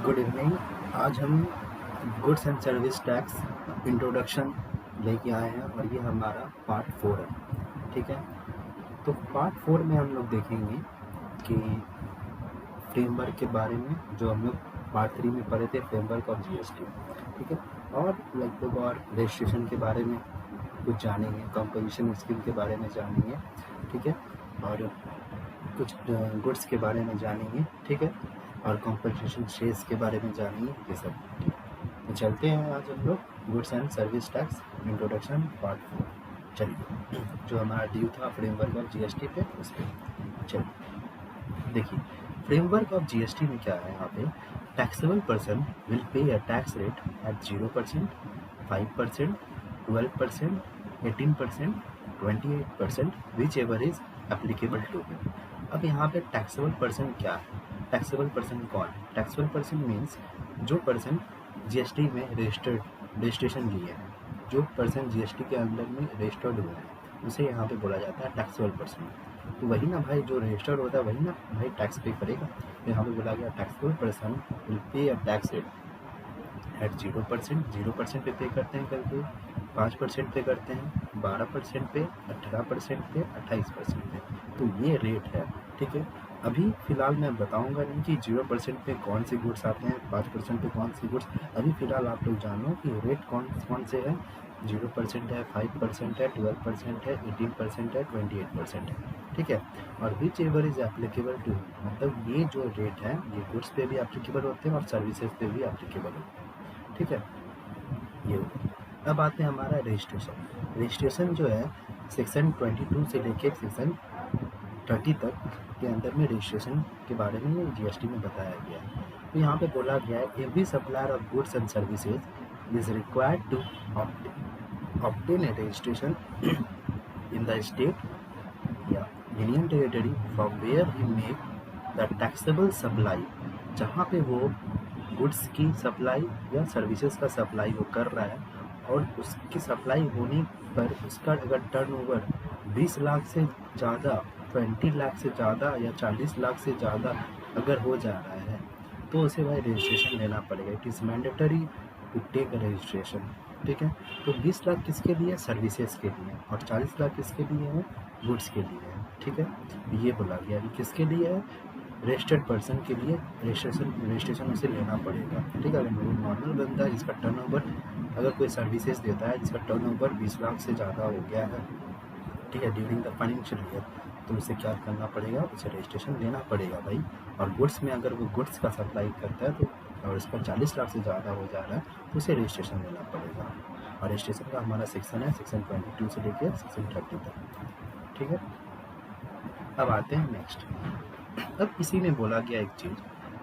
Good evening. आज हम goods and service tax introduction लेके आए हैं और ये हमारा पार्ट 4 है। ठीक है, तो पार्ट 4 में हम लोग देखेंगे कि फ्रेमवर्क के बारे में, जो हम लोग पार्ट 3 में पढ़े थे, फ्रेमवर्क ऑफ जीएसटी। ठीक है, और लगभग और रजिस्ट्रेशन के बारे में कुछ जानेंगे, कंपोजिशन स्कीम के बारे में जानेंगे। ठीक है, और कुछ गुड्स के बारे में जानेंगे। ठीक है, और कंपनसेशन शेयर्स के बारे में जानेंगे, ये सब। ठीक है, तो चलते हैं आज हम लोग goods and service tax introduction part 4। चलिए, जो हमारा ड्यू था फ्रेमवर्क ऑफ जीएसटी पे, उस पर चलिए देखिए। फ्रेमवर्क ऑफ जीएसटी में क्या है, यहाँ पे taxable person will pay a tax rate at 0%, 5%, 12%, 18%, 28%, whichever is applicable to him. अब यहाँ पे टैक्सेबल पर्सन क्या है? टैक्सेबल पर्सन कौन है? टैक्सेबल पर्सन मीन्स जो पर्सन जीएसटी में रजिस्ट्रेशन लिए हैं, जो पर्सन जीएसटी के अंदर में रजिस्टर्ड हुए हैं, उसे यहाँ पे बोला जाता है टैक्सेबल पर्सन। तो वही ना भाई, जो रजिस्टर्ड होता है वही ना भाई टैक्स पे करेगा। तो यहाँ पे बोला गया taxable person will pay a tax rate at 0%, 0% पे करते हैं करके, 5% पे करते हैं, 12% पे, 18% पे, 28% पे। तो ये रेट है। ठीक है, अभी फ़िलहाल मैं बताऊंगा नहीं कि 0% पे कौन से गुड्स आते हैं, 5% पे कौन से गुड्स। अभी फ़िलहाल आप लोग जानो कि रेट कौन कौन से हैं। 0% है, 5% है, 12% है, 18% है, 28% है। ठीक है, और whichever is applicable to, मतलब ये जो रेट है ये गुड्स पे भी एप्लीकेबल होते हैं और सर्विसेज पे भी एप्लीकेबल होते हैं। ठीक है, ये। अब आते हैं हमारा रजिस्ट्रेशन। रजिस्ट्रेशन जो है सेक्शन 22 से लेके सेक्शन 30 तक के अंदर में रजिस्ट्रेशन के बारे में जीएसटी में बताया गया है। तो यहाँ पे बोला गया है every supplier of goods and services is required to obtain a registration in the state या union territory from where he make the taxable supply, जहाँ पे वो गुड्स की सप्लाई या सर्विसेज का सप्लाई वो कर रहा है, और उसकी सप्लाई होने पर उसका अगर टर्नओवर 20 लाख से ज़्यादा, 20 लाख से ज़्यादा या 40 लाख से ज़्यादा अगर हो जा रहा है, तो उसे भाई रजिस्ट्रेशन लेना पड़ेगा। It is mandatory to take a registration. ठीक है, तो 20 लाख किसके लिए? सर्विसेज के लिए, और 40 लाख किसके लिए है? गुड्स के लिए है। ठीक है, ये बोला गया कि किसके लिए है? रजिस्टर्ड पर्सन के लिए रजिस्ट्रेशन उसे लेना पड़ेगा। ठीक है, अगर नॉर्मल बंदा है जिसका टर्नओवर, अगर कोई सर्विसेज देता है जिसका टर्नओवर 20 लाख से ज़्यादा हो गया है, ठीक है, ड्यूरिंग द फाइनेंशियल ईयर, तो उसे क्या करना पड़ेगा? उसे रजिस्ट्रेशन लेना पड़ेगा भाई। और गुड्स में अगर वो गुड्स का सप्लाई करता है तो, और उसका 40 लाख से ज़्यादा हो जा रहा है, तो उसे रजिस्ट्रेशन लेना पड़ेगा। और रजिस्ट्रेशन का हमारा सेक्शन है सेक्शन 22 से लेकर सेक्शन 30 तक। ठीक है, अब आते हैं नेक्स्ट। अब इसी में बोला गया एक चीज़,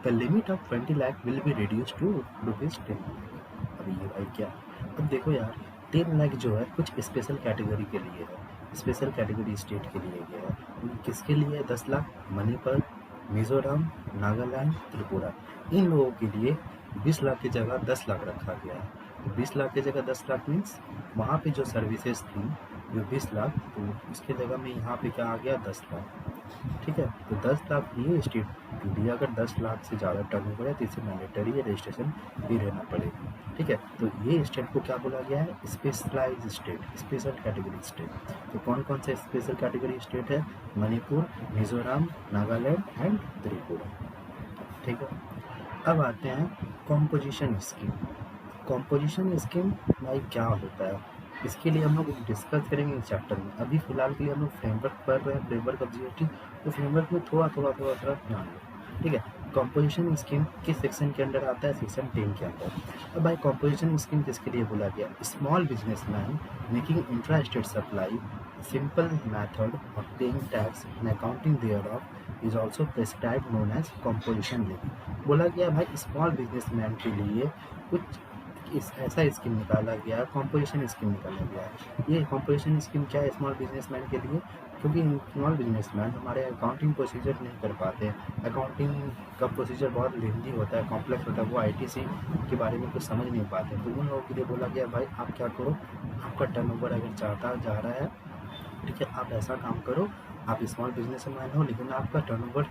the limit of 20 lakh will be reduce to ₹10 lakh. अभी ये भाई क्या? अब देखो यार, 10 लाख जो है कुछ स्पेशल कैटेगरी के लिए है, स्पेशल कैटेगरी स्टेट के लिए गया है। किसके लिए? 10 लाख मणिपुर, मिजोरम, नागालैंड, त्रिपुरा, इन लोगों के लिए 20 लाख की जगह 10 लाख रखा गया है। तो 20 लाख की जगह 10 लाख मीन्स वहाँ पे जो सर्विसेज थी जो 20 लाख, तो उसके जगह में यहाँ पे क्या आ गया? 10 लाख। ठीक है, तो 10 लाख ये स्टेट के लिए अगर 10 लाख से ज़्यादा टर्नओवर है तो इसे मैंडेटरी रजिस्ट्रेशन भी रहना पड़ेगा। ठीक है, तो ये स्टेट को क्या बोला गया है? Specialise state, special category state. तो कौन कौन से स्पेशल कैटेगरी स्टेट है? मणिपुर, मिजोरम, नागालैंड एंड त्रिपुरा। ठीक है, अब आते हैं कॉम्पोजिशन स्कीम। कॉम्पोजिशन स्कीम भाई क्या होता है, इसके लिए हम लोग डिस्कस करेंगे इस चैप्टर में। अभी फिलहाल के लिए हम लोग फ्रेमवर्क पढ़ रहे हैं, फ्रेमवर्क ऑफ जीएसटी, तो फ्रेमवर्क में थोड़ा ध्यान दो। ठीक है, कॉम्पोजिशन स्कीम किस सेक्शन के अंडर आता है? सेक्शन 10 के अंदर। अब भाई कॉम्पोजिशन स्कीम किसके लिए बोला गया? Small businessman making intra state supply, simple method of paying tax and accounting thereof is also prescribed known as composition levy. बोला गया भाई स्मॉल बिजनेसमैन के लिए कुछ ऐसा स्कीम निकाला गया है, कॉम्पोजिशन स्कीम निकाला गया है। ये कॉम्पोजिशन स्कीम क्या है? स्मॉल बिजनेसमैन के लिए, क्योंकि स्मॉल बिजनेसमैन हमारे अकाउंटिंग प्रोसीजर नहीं कर पाते हैं, अकाउंटिंग का प्रोसीजर बहुत लेंदी होता है, कॉम्प्लेक्स होता है, वो आईटीसी के बारे में कुछ समझ नहीं पाते। तो उन लोगों के लिए बोला गया भाई आप क्या करो, आपका टर्नओवर अगर ज़्यादा जा रहा है, ठीक है, आप ऐसा काम करो, आप स्मॉल बिजनेसमैन हो लेकिन आपका टर्नओवर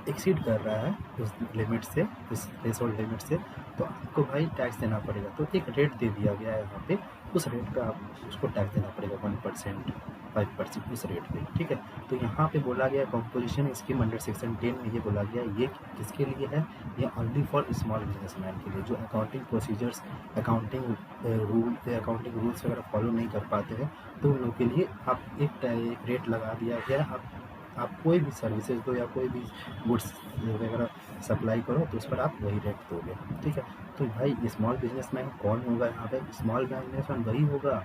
एक्सीड कर रहा है उस लिमिट से, उस थ्रेशोल्ड लिमिट से, तो आपको भाई टैक्स देना पड़ेगा। तो एक रेट दे दिया गया है यहाँ पे, उस रेट पे आप उसको टैक्स देना पड़ेगा 1%, 5% उस रेट पे, ठीक है। तो यहाँ पे बोला गया कंपोजिशन स्कीम अंडर सेक्शन 10 में ये बोला गया ये किसके लिए है, ये ओनली फॉर स्मॉल बिजनेसमैन के लिए जो अकाउंटिंग प्रोसीजर्स, अकाउंटिंग रूल्स वगैरह फॉलो नहीं कर पाते हैं, तो उन लोगों के लिए आप एक रेट लगा दिया गया है। आप कोई भी सर्विसेज दो या कोई भी गुड्स वगैरह सप्लाई करो तो उस पर आप वही रेट दोगे, ठीक है। तो भाई स्मॉल बिजनेसमैन कौन होगा यहाँ पे, स्मॉल बिजनेसमैन वही होगा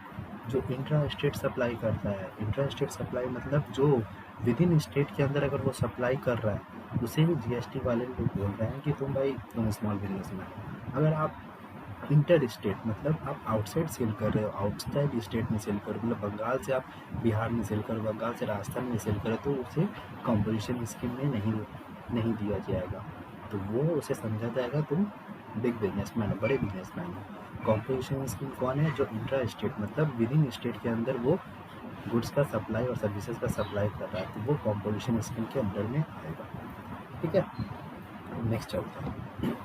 जो इंट्रा स्टेट सप्लाई करता है। इंट्रा स्टेट सप्लाई मतलब जो विद इन स्टेट के अंदर अगर वो सप्लाई कर रहा है, उसे भी जीएसटी वाले लोग बोल रहे हैं कि तुम स्मॉल बिजनेसमैन। अगर आप इंटर स्टेट मतलब आप आउटसाइड सेल कर रहे हो, आउटसाइड स्टेट में सेल कर रहे हो, मतलब बंगाल से आप बिहार में सेल करो, बंगाल से राजस्थान में सेल करो, तो उसे कंपोजिशन स्कीम में नहीं दिया जाएगा। तो वो उसे समझा जाएगा तुम बिग बिजनेसमैन हो, बड़े बिजनेसमैन हो। कंपोजिशन स्कीम कौन है, जो इंट्रा स्टेट मतलब विद इन स्टेट के अंदर वो गुड्स का सप्लाई और सर्विसेज का सप्लाई कर रहा है, तो वो कंपोजिशन स्कीम के अंडर में आएगा, ठीक है। नेक्स्ट चलते हैं।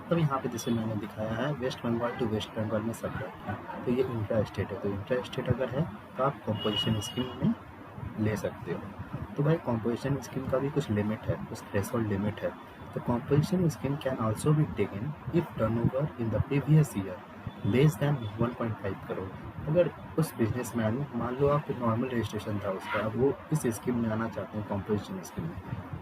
तब यहाँ पे जैसे मैंने दिखाया है वेस्ट बंगाल टू वेस्ट बंगाल में सप्लाई किया, तो ये इंट्रा स्टेट है, तो इंट्रा स्टेट अगर है तो आप कंपोजिशन स्कीम में ले सकते हो। तो भाई कंपोजिशन स्कीम का भी कुछ लिमिट है, कुछ थ्रेशोल्ड लिमिट है। तो composition scheme can also be taken if turnover in the previous year less than 1.5 crore. अगर उस बिजनेसमैन, मान लो आप नॉर्मल रजिस्ट्रेशन था उसका, अब वो इस स्कीम में आना चाहते हैं कंपोजिशन स्कीम में,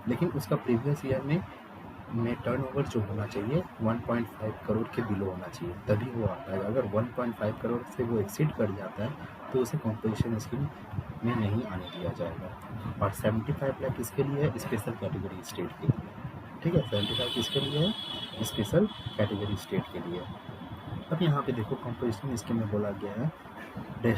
लेकिन उसका प्रीवियस ईयर में टर्नओवर जो होना चाहिए 1.5 करोड़ के बिलो होना चाहिए, तभी वो आ पाएगा। अगर 1.5 करोड़ से वो एक्सीड कर जाता है तो उसे कंपोजिशन स्कीम में नहीं आने दिया जाएगा। और 75 लाख किसके लिए है, स्पेशल कैटेगरी स्टेट के लिए, ठीक है। 75 किसके लिए है, स्पेशल कैटेगरी स्टेट के लिए। अब यहाँ पे देखो कंपोजिशन स्कीम में बोला गया है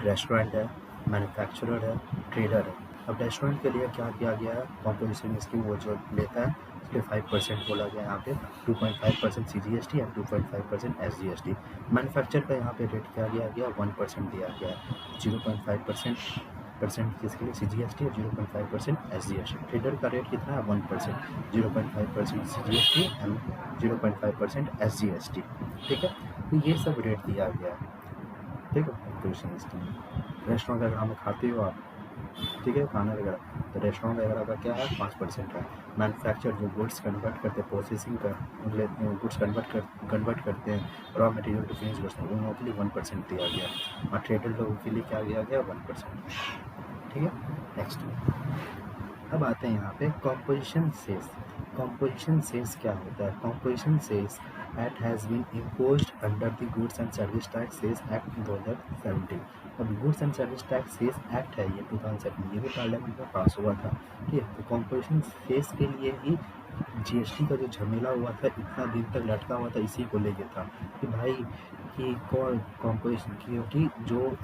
रेस्टोरेंट है, मैन्युफैक्चरर है, ट्रेडर है। अब रेस्टोरेंट के लिए क्या किया गया है, कंपोजिशन स्कीम वो जो लेता है उस पर 5% बोला गया है यहाँ पे, 2.5% CGST एंड 2.5% SGST। मैन्युफैक्चर का यहाँ पे रेट क्या दिया गया, 1% दिया गया है, 0.5% किसके लिए CGST और 0.5% SGST। ट्रेडर का रेट कितना है, 1%, 0.5% CGST एंड 0.5% SGST, ठीक है। तो ये सब रेट दिया गया है, ठीक है। कंपोजिशन स्कीम रेस्टोरेंट वगैरह में खाते हो आप, ठीक है, खाना वगैरह, तो रेस्टोरेंट वगैरह का क्या है, 5% है। मैन्युफैक्चर जो गुड्स कन्वर्ट करते हैं, प्रोसेसिंग कर गुड्स कन्वर्ट करते हैं raw material to finish goods, उन लोगों के लिए 1% दिया गया। और ट्रेडर लोगों के लिए क्या दिया गया, 1%, ठीक है। नेक्स्ट अब आते हैं यहाँ पे कंपोजिशन सेस। कंपोजिशन सेस क्या होता है, composition cess act has been imposed under the goods and service tax cess act 2017। अब goods and service tax cess act है ये 2017, ये भी पार्लियामेंट में पास हुआ था, ठीक है। तो कंपोजिशन सेस के लिए ही जीएसटी का जो झमेला हुआ था, इतना दिन तक लटका हुआ था, इसी को लेके था कि भाई कि कौन कंपोजिशन, क्योंकि जो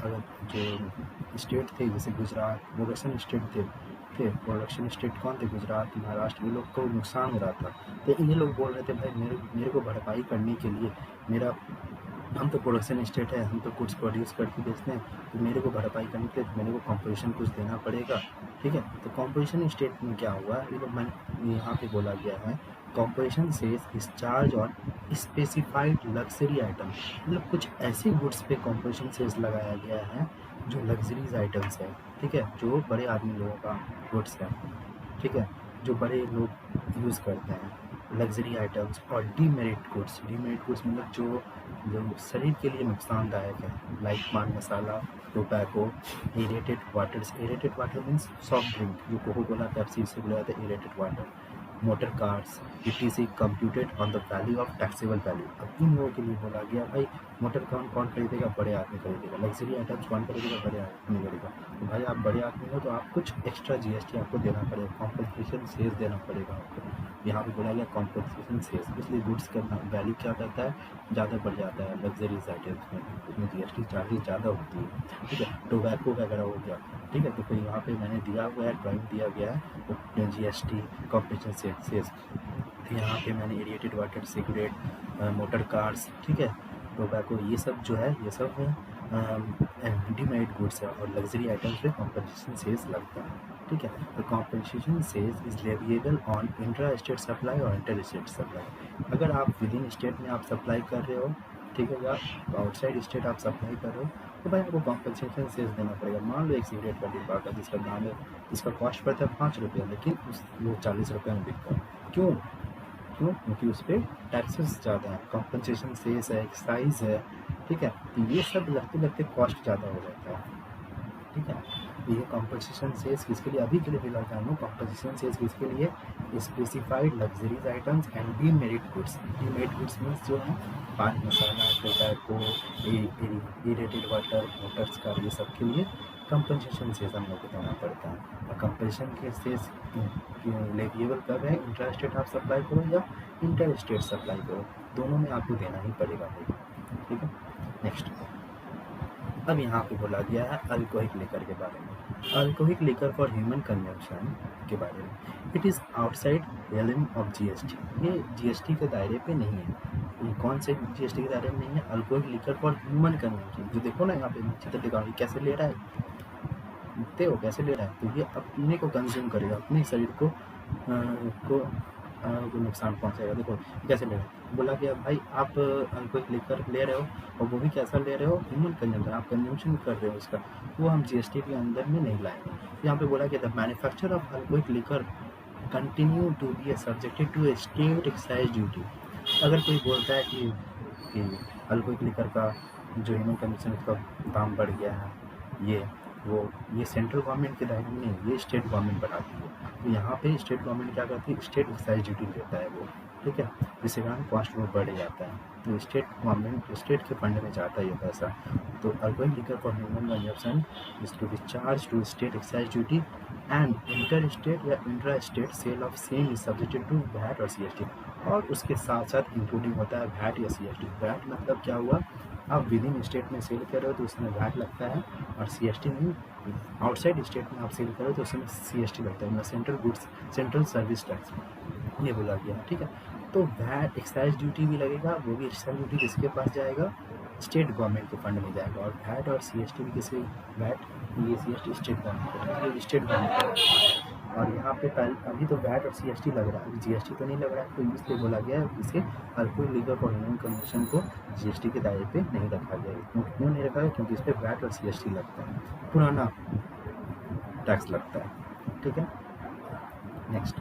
स्टेट थे जैसे गुजरात, प्रोडक्शन स्टेट थे प्रोडक्शन स्टेट कौन थे, गुजरात, महाराष्ट्र, ये लोग को नुकसान हो रहा था। तो ये लोग बोल रहे थे भाई मेरे को भरपाई करने के लिए, हम तो प्रोडक्शन स्टेट है, हम तो गुड्स प्रोड्यूस करके बेचते हैं, तो मेरे को भरपाई करने के लिए मेरे को कंपोजिशन कुछ देना पड़ेगा, ठीक है। तो कंपोजिशन स्टेट में क्या हुआ, यहाँ पे बोला गया है composition cess is charge on specified luxury item, मतलब कुछ ऐसे गुड्स पे कंपोजिशन सेस लगाया गया है जो लग्जरीज आइटम्स है, ठीक है, जो बड़े आदमी लोगों का गुड्स है, ठीक है, जो बड़े लोग यूज़ करते हैं, लग्जरी आइटम्स। और डीमेरिट गुड्स मतलब जो शरीर के लिए नुकसानदायक है, like pan masala, tobacco, aerated water means soft drink, जो कोको कोला, पेप्सी से बोला जाता है aerated water, motor cars, ETC computed on the value of taxable value. अब इन लोगों के लिए बोला गया भाई मोटर कौन खरीदेगा, बड़े आदमी खरीदेगा, लग्जरी आइटम्स कौन खरीदेगा, बड़े आदमी खरीदेगा। तो भाई आप बड़े आदमी हो तो आप कुछ एक्स्ट्रा GST आपको देना पड़ेगा, कॉम्पनसेशन सेस देना पड़ेगा आपको। यहाँ पे बोला गया कॉम्पनसेशन सेस, इसलिए गुड्स का वैल्यू क्या करता है, ज़्यादा बढ़ जाता है लग्जरीज आइटम्स में, उसमें GST चार्जेस ज़्यादा होती है, ठीक है। टोबैको वगैरह हो गया, ठीक है। तो फिर यहाँ पे मैंने दिया हुआ है, ड्राइंग दिया गया है GST कॉम्पनसेशन सेस। तो यहाँ पे मैंने aerated water, cigarette, motor cars, ठीक है, टोबैको, ये सब जो है ये सब डीमेरिट गुड्स है और लग्जरी आइटम्स पे कॉम्पनसेशन सेस लगता है, ठीक है। ठीक है। तो compensation cess is leviable on intra state supply और इंटर स्टेट सप्लाई। अगर आप विद इन स्टेट में आप सप्लाई कर रहे हो, ठीक है, या आउटसाइड स्टेट आप सप्लाई कर रहे हो, तो भाई आपको कॉम्पनसेशन सेस देना पड़ेगा। मान लो एक सिगरेट का डिब्बा का जिसका दाम है, जिसका कॉस्ट पड़ता है 5 रुपये, लेकिन वो 40 रुपये में बिकता है। क्यों? क्योंकि उस पर टैक्सेस ज़्यादा है, कॉम्पनसेशन सेस है, एक्साइज है, ठीक है। तो ये सब लगते लगते कॉस्ट ज़्यादा हो जाता है, ठीक है। तो ये कॉम्पनसेशन सेल्स किसके लिए अभी के लिए फिलहाल जानूँ, कॉम्पनसेशन सेल्स किसके लिए, specified luxuries items and demerit goods. Demerit goods means जो है पान मसाला, टोबैको, इरेटेड वाटर, मोटर्स का, ये सब के लिए कंपनसेशन सेल्स हम लोग को देना पड़ता है। और कंपनसेशन के सेल्स लेविएबल कब है, इंट्रा स्टेट आप सप्लाई करो या इंटर स्टेट सप्लाई करो, दोनों में आपको देना ही पड़ेगा भाई, ठीक है। नेक्स्ट, अब यहाँ पे बोला गया है अल्कोहलिक लिकर के बारे में। Alcoholic liquor for human consumption के बारे में। It is outside realm of GST. ये जीएसटी के दायरे पे नहीं है। ये कौन से जीएसटी के दायरे में नहीं है? Alcoholic liquor for human consumption. जो देखो ना यहाँ पे चित्र दिखा रही, कैसे ले रहा है, देखते हो कैसे ले रहा है, तो ये अपने को कंज्यूम करेगा, अपने शरीर को नुकसान पहुंचाएगा। देखो कैसे ले रहे हैं, बोला गया भाई आप अल्कोहलिक लिकर ले रहे हो, और वो भी कैसा ले रहे हो, ह्यूमन कंजम्पशन, आप कंजम्पशन कर रहे हो उसका, वो हम जीएसटी के अंदर में नहीं लाएंगे। यहाँ पे बोला गया the manufacture of alcoholic liquor continue to be subjected to state excise duty. अगर कोई बोलता है कि अल्कोहलिक लिकर का जो ह्यूमन कंजम्पशन का दाम बढ़ गया है, ये सेंट्रल गवर्नमेंट के दायरे में नहीं, ये स्टेट गवर्नमेंट बनाती है। तो यहाँ पे स्टेट गवर्नमेंट क्या करती है, स्टेट एक्साइज ड्यूटी लेता है वो, ठीक है, जिसके कारण कॉस्ट वो बढ़ जाता है। तो स्टेट गवर्नमेंट स्टेट के फंड में जाता है ये पैसा। तो alcoholic liquor for human consumption is to be charge to state excise duty and inter state या intra state sale of same is subjected to VAT और सीएसटी। और उसके साथ साथ इंक्लूडिंग होता है वैट या सीएसटी। वैट मतलब क्या हुआ, आप विद इन स्टेट में सेल कर रहे हो तो उसमें वैट लगता है, और सीएसटी में आउटसाइड स्टेट में आप सेल करो तो उसमें सीएसटी लगता है, central goods central service tax, ये बोला गया, ठीक है। तो वैट एक्साइज ड्यूटी भी लगेगा, वो भी एक्साइज ड्यूटी किसके पास जाएगा, स्टेट गवर्नमेंट के फंड में जाएगा। और वैट और सीएसटी भी किसी वैट, ये सीएसटी स्टेट गवर्नमेंट, ये स्टेट गवर्नमेंट। और यहाँ पे पहले अभी तो वैट और सीएसटी लग रहा है, अभी जीएसटी तो नहीं लग रहा है, तो इसलिए बोला गया है इसे alcoholic liquor for human consumption को जीएसटी के दायरे पे नहीं रखा गया। क्यों नहीं रखा गया? क्योंकि इस पर वैट और सीएसटी लगता है, पुराना टैक्स लगता है, ठीक है। नेक्स्ट,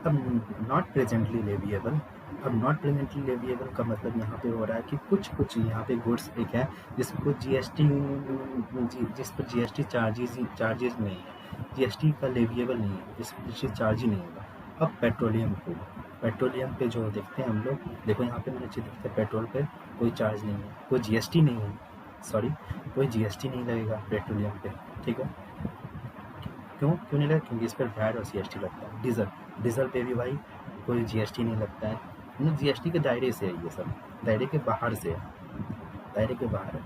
अब नॉट प्रेजेंटली लेविएबल। अब नॉट प्रेजेंटली लेविएबल का मतलब यहाँ पे हो रहा है कि कुछ यहाँ पे गुड्स एक है जिसको जीएसटी, जिस पर जीएसटी चार्जेस नहीं है, जीएसटी का लेविएबल नहीं है, इस पर चार्ज ही नहीं होगा। अब पेट्रोलियम पे जो देखते हैं हम लोग, देखो यहाँ पे मैंने चित्र दिखता है, पेट्रोल पे कोई चार्ज नहीं है, कोई जीएसटी नहीं है, कोई जीएसटी नहीं लगेगा पेट्रोलियम पे, ठीक है। क्यों नहीं लगेगा? क्योंकि इस पर वैट और सीएसटी लगता है। डीजल पे भी भाई कोई जीएसटी नहीं लगता है, मतलब जीएसटी के दायरे से है, ये सब दायरे के बाहर से है, दायरे के बाहर है।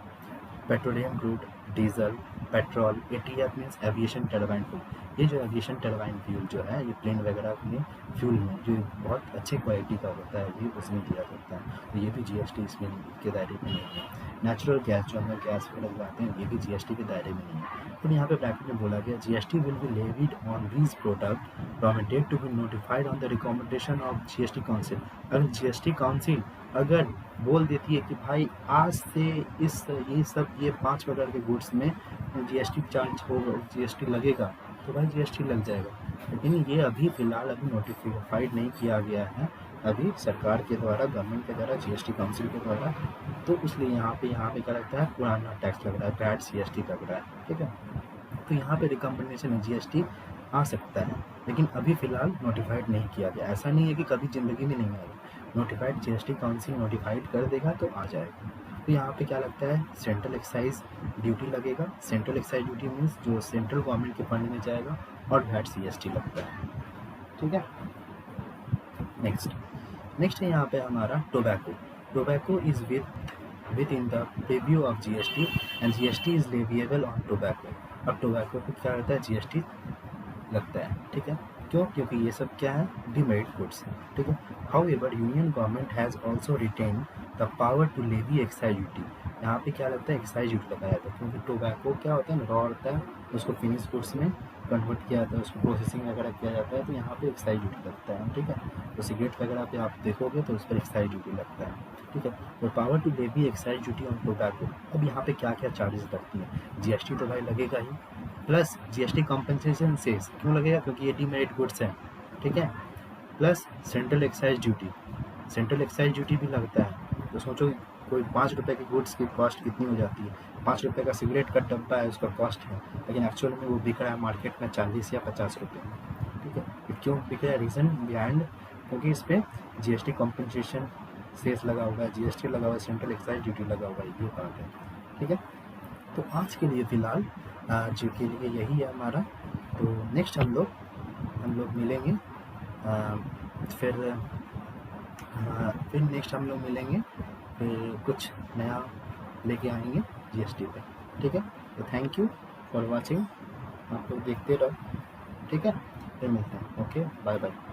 Petroleum crude, diesel, petrol, ETF means aviation turbine fuel. ये जो एविएशन टर्बाइन फ्यूल जो है, ये प्लेन वगैरह में फ्यूल में जो बहुत अच्छी क्वालिटी का होता है, ये उसमें दिया जाता है, तो ये भी जीएसटी इसमें के दायरे में नहीं है। नेचुरल गैस जो हम लोग गैस पे लगवाते हैं, ये भी जीएसटी के दायरे में नहीं है। तो यहाँ पे ब्रैकेट में बोला गया GST will be levied on these product from a date to be notified on the recommendation of GST council. अगर जीएसटी काउंसिल अगर बोल देती है कि भाई आज से ये 5 प्रकार के गुड्स में जीएसटी चार्ज होगा, जीएसटी लगेगा, तो भाई जीएसटी लग जाएगा। लेकिन ये अभी फ़िलहाल अभी नोटिफाइड नहीं किया गया है अभी सरकार के द्वारा, गवर्नमेंट के द्वारा, जीएसटी काउंसिल के द्वारा, तो इसलिए यहाँ पे क्या लगता है, पुराना टैक्स लग रहा है, वैट सीएसटी लग रहा है, ठीक है। तो यहाँ पे रिकम्बिनेशन में जीएसटी आ सकता है, लेकिन अभी फ़िलहाल नोटिफाइड नहीं किया गया। ऐसा नहीं है कि कभी ज़िंदगी में नहीं आएगा, नोटिफाइड जीएसटी काउंसिल नोटिफाइड कर देगा तो आ जाएगा। तो यहाँ पे क्या लगता है, सेंट्रल एक्साइज ड्यूटी लगेगा। सेंट्रल एक्साइज ड्यूटी मीन्स जो सेंट्रल गवर्नमेंट के फंड में जाएगा, और वैट सीएसटी लगता है, ठीक है। नेक्स्ट है यहाँ पे हमारा tobacco is with in the preview of GST and GST is leviable on tobacco. अब टोबैको पे क्या रहता है, जीएसटी लगता है, ठीक है। क्यों? क्योंकि ये सब क्या है, डिमेरिट गुड्स है, ठीक है। However union government has also retain the power to levy excise duty. यहाँ पे क्या लगता है, एक्साइज ड्यूटी लगाया जाता है, क्योंकि टोबैको क्या होता है, रॉ होता है, उसको फिनिश गुड्स में कन्वर्ट किया जाता है, उसको प्रोसेसिंग वगैरह किया जाता है, तो यहाँ पे एक्साइज ड्यूटी लगता है, ठीक है। तो सिगरेट वगैरह पे आप देखोगे तो उस पर एक्साइज ड्यूटी लगता है, ठीक है। और power to levy excise duty on tobacco. अब यहाँ पे क्या क्या चार्जेस लगती हैं, जीएसटी तो भाई लगेगा ही, प्लस जीएसटी कॉम्पनसेशन सेस क्यों लगेगा, क्योंकि ये डीमेरिट गुड्स हैं, ठीक है। Plus central excise duty, central excise duty भी लगता है। तो सोचो कोई 5 रुपये की गुड्स की कॉस्ट कितनी हो जाती है, 5 रुपये का सिगरेट का डब्बा है उसका कॉस्ट है, लेकिन एक्चुअल में वो बिक रहा है मार्केट में 40 या 50 रुपये में, ठीक है। ये क्यों बिक रहा है, रीज़न बिहाइंड, क्योंकि इस पर जीएसटी कॉम्पनसेशन सेस लगा हुआ है, जीएसटी लगा हुआ है, सेंट्रल एक्साइज ड्यूटी लगा हुआ है, ये बात है, ठीक है। तो आज के लिए फ़िलहाल आज के लिए यही है हमारा। तो नेक्स्ट हम लोग मिलेंगे, फिर नेक्स्ट हम लोग मिलेंगे, फिर कुछ नया लेके आएंगे जीएसटी पे, ठीक है। तो थैंक यू फॉर वाचिंग, आप लोग देखते रहो, ठीक है। फिर मिलते हैं, ओके, बाय बाय।